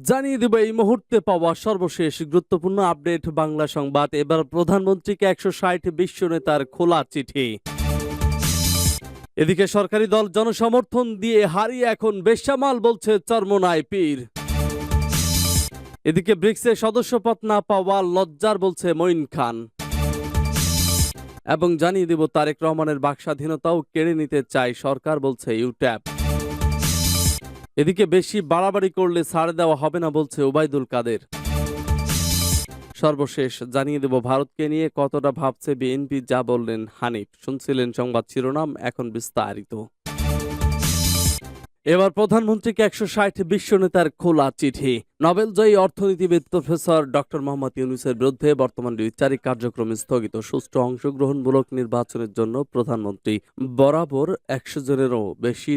জানিয়ে দেব এই মুহূর্তে পাওয়া সর্বশেষ গুরুত্বপূর্ণ আপডেট বাংলা সংবাদ। এবার প্রধানমন্ত্রীকে 160 বিশ্ব নেতার খোলা চিঠি। এদিকে সরকারি দল জনসমর্থন দিয়ে হারিয়ে এখন বেসামাল বলছে চরমোনাই পীর। এদিকে ব্রিক্সের সদস্যপদ না পাওয়া লজ্জার বলছে মঈন খান। এবং জানিয়ে দেব তারেক রহমানের বাকস্বাধীনতাও কেড়ে নিতে চায় সরকার বলছে ইউট্যাব। এদিকে বেশি বাড়াবাড়ি করলে ছাড় দেওয়া হবে না বলছে ওবায়দুল কাদের। সর্বশেষ জানিয়ে দেব ভারতকে নিয়ে কতটা ভাবছে বিএনপি, যা বললেন হানিফ। শুনছিলেন সংবাদ শিরোনাম, এখন বিস্তারিত। এবার প্রধানমন্ত্রীকে 160 বিশ্ব নেতার খোলা চিঠি। নোবেলজয়ী অর্থনীতিবিদ প্রফেসর ডক্টর মোহাম্মদ ইউনূসের বিরুদ্ধে বর্তমান বিচারিক কার্যক্রম স্থগিত। সুষ্ঠু অংশগ্রহণমূলক নির্বাচনের জন্য প্রধানমন্ত্রী বরাবর 100 জনেরও বেশি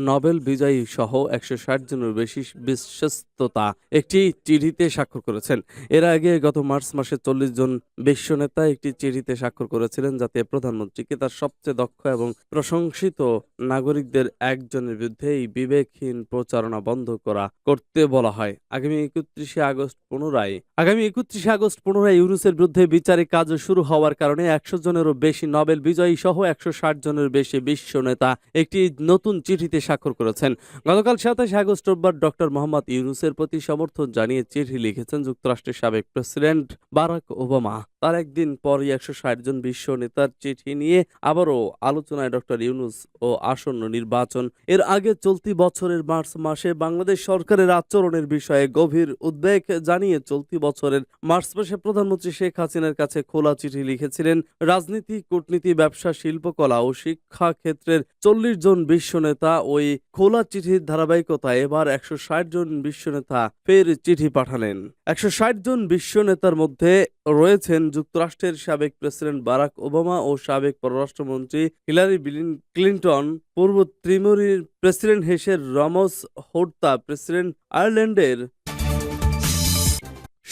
নোবেল বিজয়ী সহ 160 জনের বেশি বিশ্বস্ততা একটি চিঠিতে স্বাক্ষর করেছেন। এর আগে গত মার্চ মাসে 40 জন বিশ্ব নেতা একটি চিঠিতে স্বাক্ষর করেছিলেন, যাতে প্রধানমন্ত্রীকে তার সবচেয়ে দক্ষ এবং প্রশংসিত নাগরিকদের একজনের বিরুদ্ধে এই বিবেকহীন প্রচারণা বন্ধ করতে বলা হয়। আগামী 31শে আগস্ট পুনরায় ইউনূসের বিরুদ্ধে বিচারিক কাজ শুরু হওয়ার কারণে 100 জনেরও বেশি নোবেল বিজয়ী সহ 160 জনের বেশি বিশ্ব নেতা একটি নতুন চিঠিতে স্বাক্ষর করেছেন। গতকাল 27 আগস্ট রোববার ডক্টর মোহাম্মদ ইউনূসের প্রতি সমর্থন জানিয়ে চিঠি লিখেছেন যুক্তরাষ্ট্রের সাবেক প্রেসিডেন্ট বারাক ওবামা। তার একদিন পরই 160 জন বিশ্ব নেতার চিঠি নিয়ে আবারও আলোচনায় ডক্টর ইউনূস ও আসন্ন নির্বাচন। এর আগে চলতি বছরের মার্চ মাসে বাংলাদেশ সরকারের আচরণের বিষয়ে গভীর উদ্বেগ জানিয়ে চলতি বছরের মার্চ মাসে প্রধানমন্ত্রী শেখ হাসিনার কাছে খোলা চিঠি লিখেছিলেন। রাজনীতি, কূটনীতি, ব্যবসা, শিল্পকলা ও শিক্ষা ক্ষেত্রের 40 জন বিশ্ব নেতা। ওই খোলা চিঠির ধারাবাহিকতায় এবার 160 জন বিশ্ব নেতা ফের চিঠি পাঠালেন। 160 জন বিশ্ব নেতার মধ্যে রয়েছেন যুক্তরাষ্ট্রের সাবেক প্রেসিডেন্ট বারাক ওবামা ও সাবেক পররাষ্ট্রমন্ত্রী হিলারি ক্লিন্টন, পূর্ব তিমুরের প্রেসিডেন্ট হেসের রমস হোর্তা, প্রেসিডেন্ট আয়ারল্যান্ডের।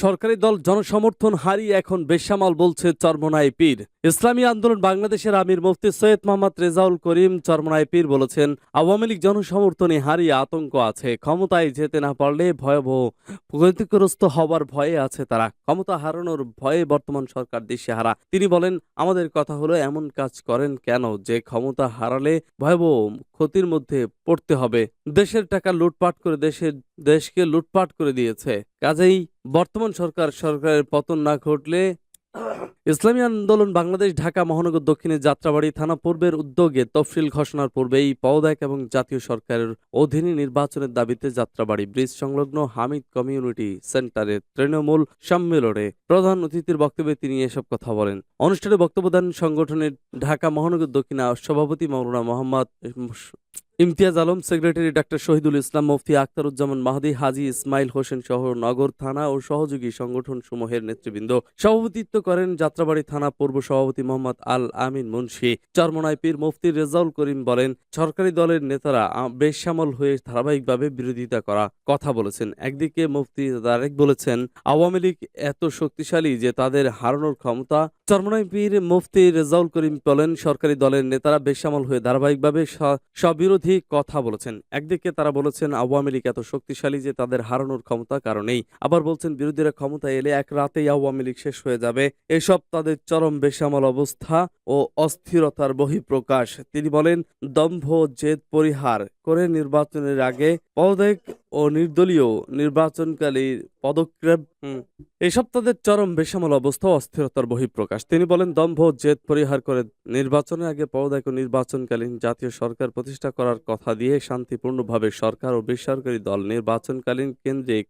সরকারি দল জনসমর্থন হারিয়ে এখন বেসামাল বলছে চরমোনাই পীর। ইসলামী আন্দোলন বাংলাদেশের আমির মুফতি সৈয়দ মোহাম্মদ রেজাউল করিম চরমোনাই পীর বলেছেন, আওয়ামী লীগ জনসমর্থনে হারিয়ে আতঙ্ক আছে। ক্ষমতায় যেতে না পারলে ভয়াবহ ক্ষতিগ্রস্ত হওয়ার ভয়ে আছে তারা। ক্ষমতা হারানোর ভয়ে বর্তমান সরকার দিশেহারা। তিনি বলেন, আমাদের কথা হলো এমন কাজ করেন কেন যে ক্ষমতা হারালে ভয়াবহ ক্ষতির মধ্যে পড়তে হবে। দেশের টাকা লুটপাট করে দেশকে লুটপাট করে দিয়েছে। কাজেই বর্তমান সরকারের পতন না ঘটলে ইসলামী আন্দোলন বাংলাদেশ ঢাকা মহানগর দক্ষিণে যাত্রাবাড়ি থানা পূর্বের উদ্যোগে তফসিল ঘোষণার পূর্বেই পদত্যাগ এবং জাতীয় সরকারের অধীনে নির্বাচনের দাবিতে যাত্রাবাড়ি ব্রিজ সংলগ্ন হামিদ কমিউনিটি সেন্টারে তৃণমূল সম্মেলনে প্রধান অতিথির বক্তব্যে তিনি এসব কথা বলেন। অনুষ্ঠানে বক্তব্য দেন সংগঠনের ঢাকা মহানগর দক্ষিণ সভাপতি মাওলানা মোহাম্মদ ইমতিয়াজ আলম, সেক্রেটারি ডাক্তার শহীদুল ইসলাম, মুফতি আখতারুজ্জামান মাহদি, হাজী ইসমাইল হোসেন সহ নগর থানা ও সহযোগী সংগঠন সমূহের নেতৃবৃন্দ। সভাপতিত্ব করেন যাত্রাবাড়ি থানা পূর্ব সভাপতি মোহাম্মদ আল আমিন মুন্সি। চরমোনাই পীর মুফতি রেজাউল করিম বলেন, সরকারি দলের নেতারা বেসামাল হয়ে ধারাবাহিকভাবে বিরোধিতা করা কথা বলেছেন। একদিকে মুফতি তারেক বলেছেন, আওয়ামী লীগ এত শক্তিশালী যে তাদের হারানোর ক্ষমতা। চরমোনাই পীর মুফতি রেজাউল করিম বলেন, সরকারি দলের নেতারা বেসামাল হয়ে ধারাবাহিকভাবে সবিরোধী কথা বলেছেন। একদিকে তারা বলেছেন আওয়ামী লীগ এত শক্তিশালী যে তাদের হারানোর ক্ষমতা কারণেই, আবার বলছেন বিরোধীরা ক্ষমতায় এলে এক রাতেই আওয়ামী লীগ শেষ হয়ে যাবে। এসব তাদের চরম বেসামাল অবস্থা ও অস্থিরতার বহিঃপ্রকাশ। তিনি বলেন, দম্ভ জেদ পরিহার করে নির্বাচনের আগে পদত্যাগ ও নির্দলীয় নির্বাচনকালীন পদক্ষেপ এসব তাদের চরম বেসামাল অবস্থা ও অস্থিরতার বহিঃপ্রকাশ। তিনি বলেন, দম্ভ জেদ পরিহার করে নির্বাচনের আগে পদত্যাগ ও নির্বাচনকালীন জাতীয় সরকার প্রতিষ্ঠা করার কথা দিয়ে শান্তিপূর্ণভাবে সরকার ও বেসরকারি দল নির্বাচনকালীন কেন্দ্রিক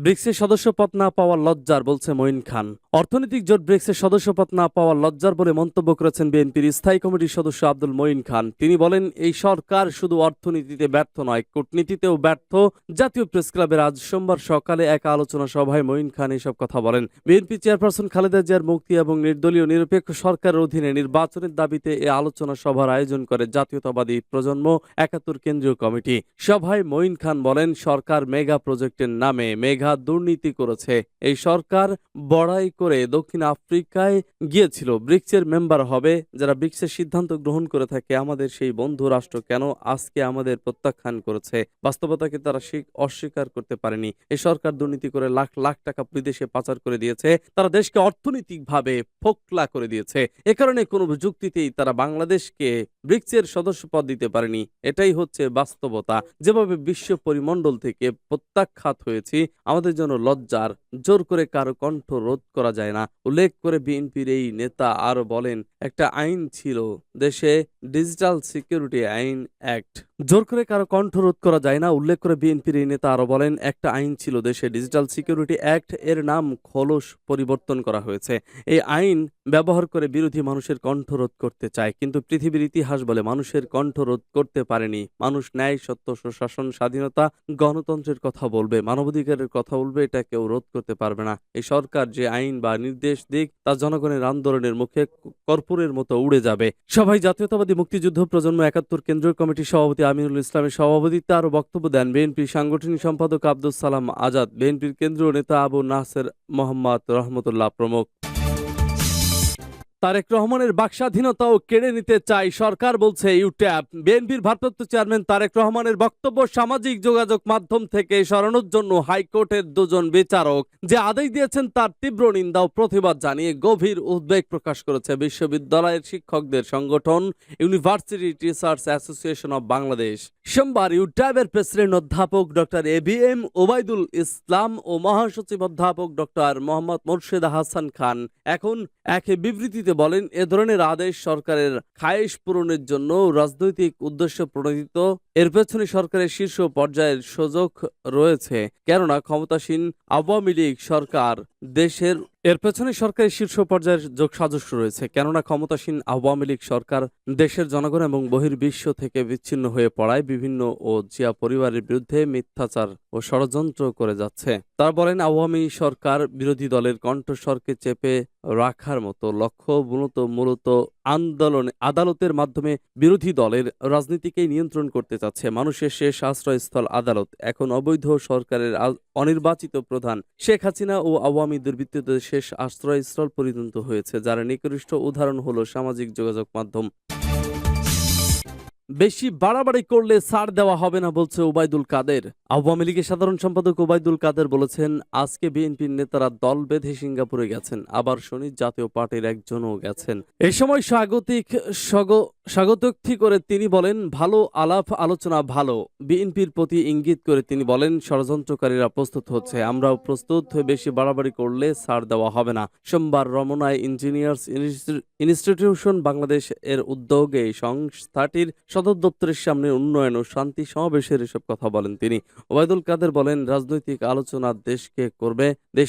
ব্রিক্সের সদস্যপদ না পাওয়ার লজ্জার বলছে মঈন খান। অর্থনৈতিক জোট ব্রিক্সের সদস্যপদ না পাওয়ার লজ্জার বলে মন্তব্য করেছেন বিএনপির স্থায়ী কমিটির সদস্য আব্দুল মঈন খান। তিনি বলেন, এই সরকার শুধু অর্থনীতিতে ব্যর্থ নয়, কূটনীতিতেও ব্যর্থ। জাতীয় প্রেসক্লাবের আজ সোমবার সকালে এক আলোচনা সভায় মঈন খান এসব কথা বলেন। বিএনপি চেয়ারপারসন খালেদা জিয়ার মুক্তি এবং নির্দলীয় নিরপেক্ষ সরকারের অধীনে নির্বাচনের দাবিতে এ আলোচনা সভার আয়োজন করে জাতীয়তাবাদী প্রজন্ম 71 কেন্দ্রীয় কমিটি। সভায় মঈন খান বলেন, সরকার মেগা প্রজেক্টের নামে মেগা নির্ঘাত দুর্নীতি করেছে। এই সরকার বড়াই করে দক্ষিণ আফ্রিকায় গিয়েছিল, ব্রিক্সের মেম্বার হবে। যারা ব্রিক্সের সিদ্ধান্ত গ্রহণ করে থাকে আমাদের সেই বন্ধু রাষ্ট্র কেন আজকে আমাদের প্রত্যাখ্যান করেছে? বাস্তবতাকে তারা অস্বীকার করতে পারেনি। এই সরকার দুর্নীতি করে লাখ লাখ টাকা বিদেশে পাচার করে দিয়েছে। তারা দেশকে অর্থনৈতিকভাবে ফোকলা করে দিয়েছে। এ কারণে কোনো যুক্তিতেই তারা বাংলাদেশকে ব্রিক্সের সদস্য পদ দিতে পারেনি। এটাই হচ্ছে বাস্তবতা। যেভাবে বিশ্ব পরিমণ্ডল থেকে প্রত্যাখ্যাত হয়েছি, আমাদের জন্য লজ্জার। জোর করে কারো কণ্ঠ রোধ করা যায় না। উল্লেখ করে বিএনপির এই নেতা আরো বলেন, একটা আইন ছিল দেশে, ডিজিটাল সিকিউরিটি আইন অ্যাক্ট। জোর করে কারো কণ্ঠ রোধ করা যায় না। উল্লেখ করে বিএনপির এই নেতা আরো বলেন, একটা আইন ছিল দেশে, ডিজিটাল সিকিউরিটি অ্যাক্ট। এর নাম খোলস পরিবর্তন করা হয়েছে। এই আইন ব্যবহার করে বিরোধী মানুষের কণ্ঠ রোধ করতে চায়, কিন্তু পৃথিবীর ইতিহাস বলে মানুষের কণ্ঠ রোধ করতে পারেনি। মানুষ ন্যায়, সত্য, সুশাসন, স্বাধীনতা, গণতন্ত্রের কথা বলবে, মানবাধিকারের কথা বলবে, এটা কেউ রোধ করতে পারবে না। এই সরকার যে আইন বা নির্দেশ দিক তা জনগণের আন্দোলনের মুখে কর্পূরের মতো উড়ে যাবে। সভায় জাতীয়তাবাদী মুক্তিযুদ্ধ প্রজন্ম ৭১ কেন্দ্রীয় কমিটির সভাপতি আমিনুল ইসলামের সভাপতিত্বে আরো বক্তব্য দেন বিএনপির সাংগঠনিক সম্পাদক আব্দুস সালাম আজাদ, বিএনপির কেন্দ্রীয় নেতা আবু নাসের মোহাম্মদ রহমতুল্লাহ প্রমুখ। তারেক রহমানের বাকস্বাধীনতাও কেড়ে নিতে চায় সরকার, বলছে ইউট্যাব। বিএনপির ভারপ্রাপ্ত চেয়ারম্যান তারেক রহমানের বক্তব্য সামাজিক যোগাযোগ মাধ্যম থেকে সরানোর জন্য হাইকোর্টের দুজন বিচারক যে আদেশ দিয়েছেন তার তীব্র নিন্দা ও প্রতিবাদ জানিয়ে গভীর উদ্বেগ প্রকাশ করেছে বিশ্ববিদ্যালয়ের শিক্ষকদের সংগঠন university teachers association of Bangladesh. সোমবার ইউট্যাবের প্রেসিডেন্ট অধ্যাপক ডক্টর এবিএম ওবায়দুল ইসলাম ও মহাসচিব অধ্যাপক ডক্টর মোহাম্মদ মোর্শেদা হাসান খান এখন এক বিবৃতিতে বলেন, এ ধরনের আদেশ সরকারের খায়েশ পূরণের জন্য রাজনৈতিক উদ্দেশ্য প্রণোদিত। এর পেছনে সরকারের শীর্ষ পর্যায়ের সুযোগ রয়েছে, কেননা ক্ষমতাসীন আওয়ামী লীগ সরকার দেশের এর পেছনে সরকারের শীর্ষ পর্যায়ের যোগসাজশ রয়েছে, কেননা ক্ষমতাসীন আওয়ামী লীগ সরকার দেশের জনগণ এবং বহির্বিশ্ব থেকে বিচ্ছিন্ন হয়ে পড়ায় বিভিন্ন ও জিয়া পরিবারের বিরুদ্ধে মিথ্যাচার ও ষড়যন্ত্র করে যাচ্ছে। তারা বলেন, আওয়ামী সরকার বিরোধী দলের কণ্ঠস্বরকে চেপে রাখার মতো লক্ষ্য মূলত আদালতের মাধ্যমে বিরোধী দলের রাজনীতিকে নিয়ন্ত্রণ করতে চাচ্ছে। মানুষের শেষ আশ্রয়স্থল আদালত এখন অবৈধ সরকারের অনির্বাচিত প্রধান শেখ হাসিনা ও আওয়ামী দুর্বৃত্তদের শেষ আশ্রয়স্থল পরিণত হয়েছে, যার নিকৃষ্ট উদাহরণ হলো সামাজিক যোগাযোগ মাধ্যম। বেশি বাড়াবাড়ি করলে ছাড় দেওয়া হবে না, বলছে ওবায়দুল কাদের। আওয়ামী লীগের সাধারণ সম্পাদক ওবায়দুল কাদের বলেছেন, আজকে বিএনপির নেতারা দল বেঁধে সিঙ্গাপুরে গেছেন, আবার শনি জাতীয় পার্টির একজনও গেছেন। এ সময় স্বাগতোক্তি করে তিনি বলেন, ভালো আলাপ আলোচনা ভালো। বিএনপির প্রতি ইঙ্গিত করে তিনি বলেন, ষড়যন্ত্রকারীরা প্রস্তুত হচ্ছে, আমরাও প্রস্তুত হয়ে বেশি বাড়াবাড়ি করলে ছাড় দেওয়া হবে না। সোমবার রমনায় ইঞ্জিনিয়ার্স ইনস্টিটিউশন বাংলাদেশ এর উদ্যোগে সংস্থাটির সদর দপ্তরের সামনে উন্নয়ন ও শান্তি সমাবেশের এসব কথা বলেন তিনি। ওবায়দুল কাদের বলেন, রাজনৈতিক আলোচনা দেশকে করবে, দেশ